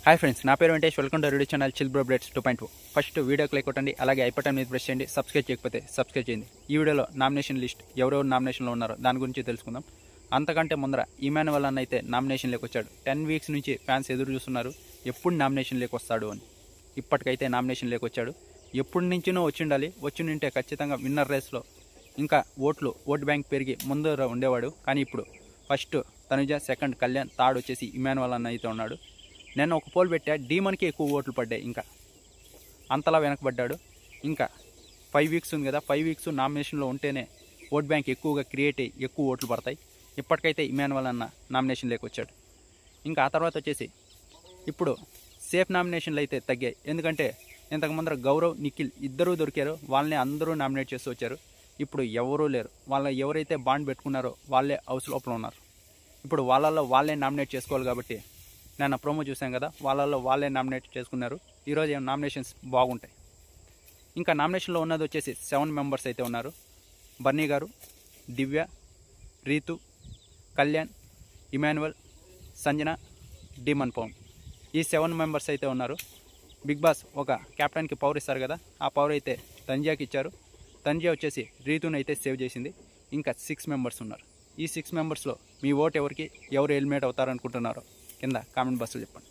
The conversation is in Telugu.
హాయ్ ఫ్రెండ్స్, నా పేరు Venkatesh. Welcome to YouTube channel chill bro updates 2.2. First వీడియోకి లైక్ కొట్టండి, అలాగే ఐపటన్ మీద ప్రెస్ చేయండి. సబ్స్క్రైబ్ చేయకపోతే సబ్స్క్రైబ్ చేయండి. ఈ వీడియోలో నామినేషన్ లిస్ట్ ఎవరెవరు నామినేషన్లో ఉన్నారో దాని గురించి తెలుసుకుందాం. అంతకంటే ముందర ఇమాన్యువల్ అన్న అయితే నామినేషన్ లేకొచ్చాడు. 10 వీక్స్ నుంచి ఫ్యాన్స్ ఎదురు చూస్తున్నారు ఎప్పుడు నామినేషన్ లేకొస్తాడు అని. ఇప్పటికైతే నామినేషన్ లేకొచ్చాడు. ఎప్పటి నుంచినో వచ్చిండాలి, వచ్చింటే ఖచ్చితంగా విన్నర్ రేస్లో ఇంకా ఓట్ బ్యాంక్ పెరిగి ముందర ఉండేవాడు. కానీ ఇప్పుడు first Tanuja, second Kalyan, third వచ్చేసి ఇమాన్యువల్ అన్న అయితే ఉన్నాడు. నేను ఒక పోల్ పెట్టా, డీమన్కి ఎక్కువ ఓట్లు పడ్డాయి, ఇంకా అంతలా వెనకబడ్డాడు. ఇంకా 5 వీక్స్ ఉంది కదా, 5 వీక్స్ నామినేషన్లో ఉంటేనే ఓట్ బ్యాంక్ ఎక్కువగా క్రియేట్ అయ్యి ఎక్కువ ఓట్లు పడతాయి. ఇప్పటికైతే ఇమాన్యువల్ అన్న నామినేషన్ లేకొచ్చాడు. ఇంకా ఆ తర్వాత వచ్చేసి ఇప్పుడు సేఫ్ నామినేషన్లు అయితే తగ్గాయి. ఎందుకంటే ఇంతకు ముందర గౌరవ్, నిఖిల్ ఇద్దరూ దొరికారు, వాళ్ళని అందరూ నామినేట్ చేస్తూ వచ్చారు. ఇప్పుడు ఎవరూ లేరు. ఎవరైతే బాండ్ పెట్టుకున్నారో వాళ్ళే హౌస్ లోపల ఉన్నారు. ఇప్పుడు వాళ్ళల్లో వాళ్ళే నామినేట్ చేసుకోవాలి. కాబట్టి నేను ప్రోమో చూసాను కదా, వాళ్ళల్లో వాళ్ళే నామినేట్ చేసుకున్నారు. ఈరోజు ఏం నామినేషన్స్ బాగుంటాయి. ఇంకా నామినేషన్లో ఉన్నది వచ్చేసి 7 మెంబర్స్ అయితే ఉన్నారు. బర్నీ గారు, దివ్య, రీతు, కళ్యాణ్, ఇమాన్యువల్, సంజన, డీమన్ పవన్, ఈ 7 మెంబర్స్ అయితే ఉన్నారు. బిగ్ బాస్ ఒక కెప్టెన్కి పవర్ ఇస్తారు కదా, ఆ పవర్ అయితే తంజియాకి ఇచ్చారు. తంజియా వచ్చేసి రీతుని అయితే సేవ్ చేసింది. ఇంకా 6 మెంబర్స్ ఉన్నారు. ఈ 6 మెంబర్స్లో మీ ఓటు ఎవరికి, ఎవరు ఎలిమినేట్ అవుతారనుకుంటున్నారో కింద కామెంట్ బాక్స్లో చెప్పండి.